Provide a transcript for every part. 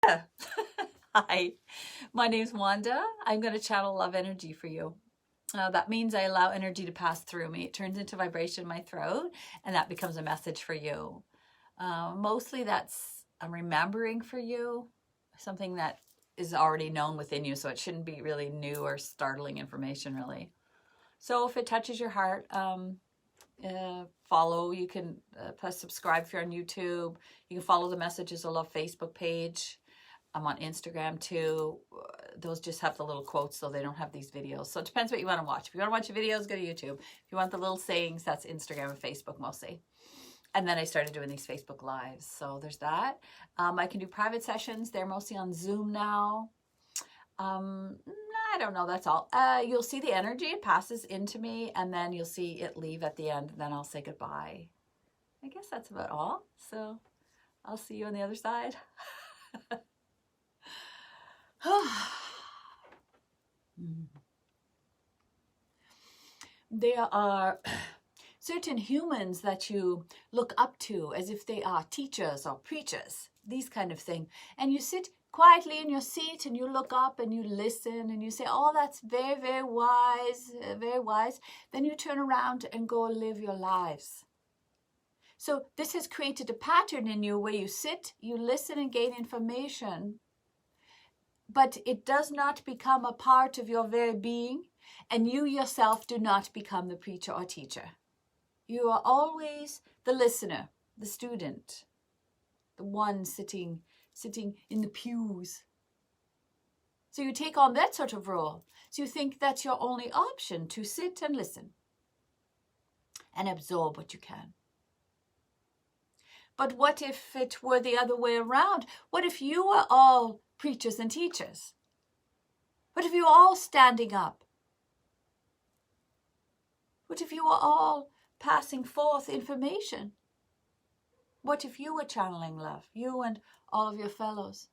Yeah. Hi, my name's Wanda. I'm going to channel love energy for you. That means I allow energy to pass through me. It turns into vibration in my throat, and that becomes a message for you. Mostly that's a remembering for you, something that is already known within you, so it shouldn't be really new or startling information, really. So if it touches your heart, follow. You can press subscribe if you're on YouTube. You can follow the Messages of Love Facebook page. I'm on Instagram too. Those just have the little quotes, so they don't have these videos. So it depends what you want to watch. If you want to watch the videos, go to YouTube. If you want the little sayings, that's Instagram and Facebook mostly. And then I started doing these Facebook Lives. So there's that. I can do private sessions. They're mostly on Zoom now. I don't know. That's all. You'll see the energy. It passes into me, and then you'll see it leave at the end, and then I'll say goodbye. I guess that's about all. So I'll see you on the other side. There are certain humans that you look up to as if they are teachers or preachers, these kind of thing. And you sit quietly in your seat and you look up and you listen and you say, oh, that's very, very wise, very wise. Then you turn around and go live your lives. So this has created a pattern in you where you sit, you listen and gain information, but it does not become a part of your very being, and you yourself do not become the preacher or teacher. You are always the listener, the student, the one sitting in the pews. So you take on that sort of role. So you think that's your only option, to sit and listen and absorb what you can. But what if it were the other way around? What if you were all preachers and teachers? What if you were all standing up? What if you were all passing forth information? What if you were channeling love, you and all of your fellows?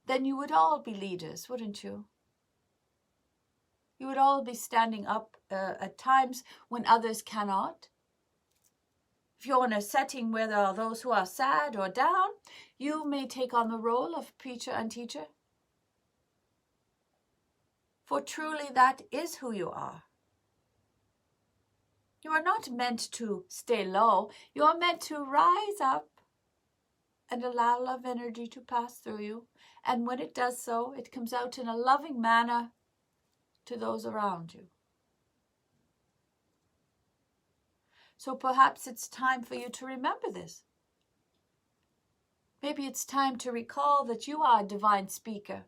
Then you would all be leaders, wouldn't you? You would all be standing up at times when others cannot. If you're in a setting where there are those who are sad or down, you may take on the role of preacher and teacher. For truly that is who you are. You are not meant to stay low. You are meant to rise up and allow love energy to pass through you. And when it does so, it comes out in a loving manner to those around you. So perhaps it's time for you to remember this. Maybe it's time to recall that you are a divine speaker.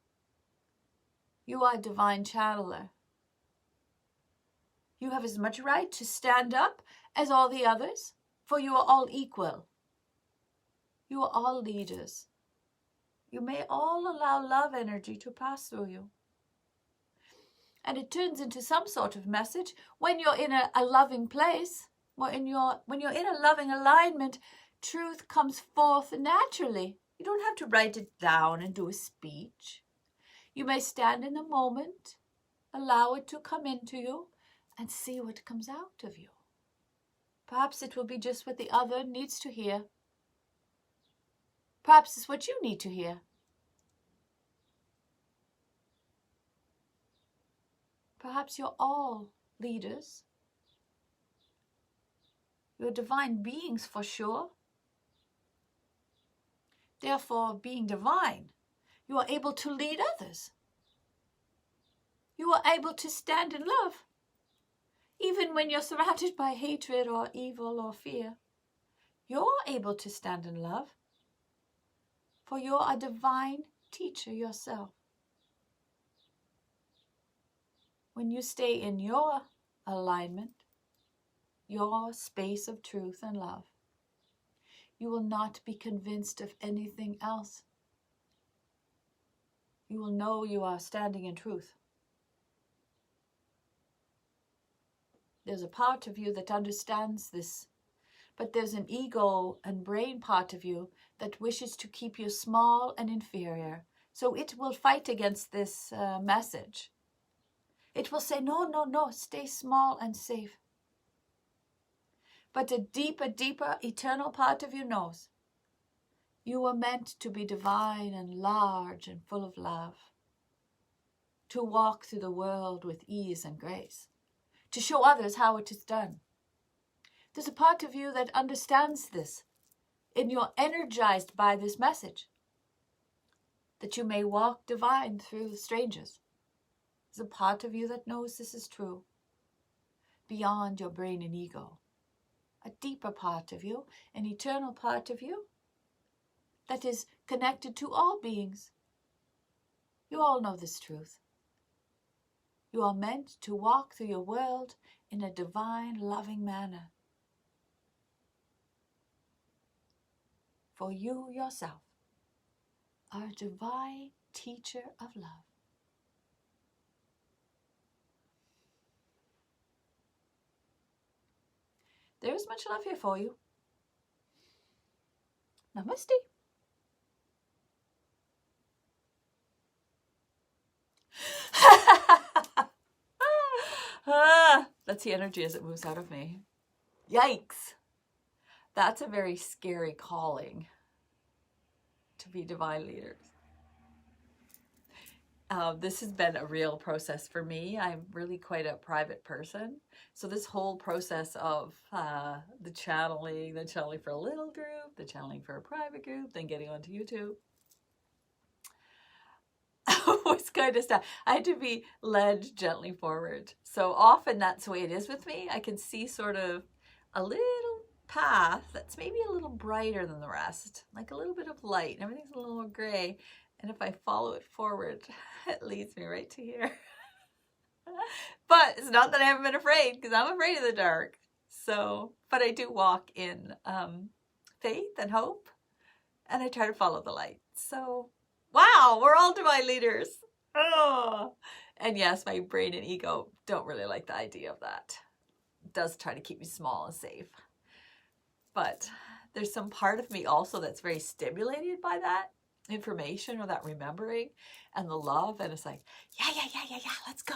You are a divine channeler. You have as much right to stand up as all the others, for you are all equal. You are all leaders. You may all allow love energy to pass through you. And it turns into some sort of message when you're in a loving place. When you're in a loving alignment, truth comes forth naturally. You don't have to write it down and do a speech. You may stand in the moment, allow it to come into you, and see what comes out of you. Perhaps it will be just what the other needs to hear. Perhaps it's what you need to hear. Perhaps you're all leaders. You're divine beings for sure. Therefore, being divine, you are able to lead others. You are able to stand in love, even when you're surrounded by hatred or evil or fear. You're able to stand in love, for you're a divine teacher yourself. When you stay in your alignment, your space of truth and love, you will not be convinced of anything else. You will know you are standing in truth. There's a part of you that understands this, but there's an ego and brain part of you that wishes to keep you small and inferior. So it will fight against this message. It will say, no, no, no, stay small and safe. But a deeper, deeper, eternal part of you knows You were meant to be divine and large and full of love, to walk through the world with ease and grace, to show others how it is done. There's a part of you that understands this, and you're energized by this message, that you may walk divine through strangers. There's a part of you that knows this is true, beyond your brain and ego. A deeper part of you, an eternal part of you, that is connected to all beings. You all know this truth. You are meant to walk through your world in a divine, loving manner. For you yourself are a divine teacher of love. There is much love here for you. Namaste. That's the energy as it moves out of me. Yikes. That's a very scary calling to be divine leaders. This has been a real process for me. I'm really quite a private person. So this whole process of the channeling for a little group, the channeling for a private group, then getting onto YouTube, was kind of stuff. I had to be led gently forward. So often that's the way it is with me. I can see sort of a little path that's maybe a little brighter than the rest, like a little bit of light, and everything's a little more gray. And if I follow it forward, it leads me right to here. But it's not that I haven't been afraid, because I'm afraid of the dark. So, but I do walk in faith and hope, and I try to follow the light. So, wow, we're all divine leaders. Oh. And yes, my brain and ego don't really like the idea of that. It does try to keep me small and safe. But there's some part of me also that's very stimulated by that information or that remembering and the love, and it's like, yeah, let's go.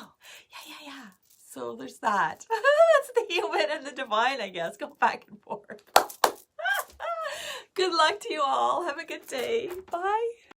Yeah. So there's that. That's the human and the divine, I guess. Go back and forth. Good luck to you all. Have a good day. Bye.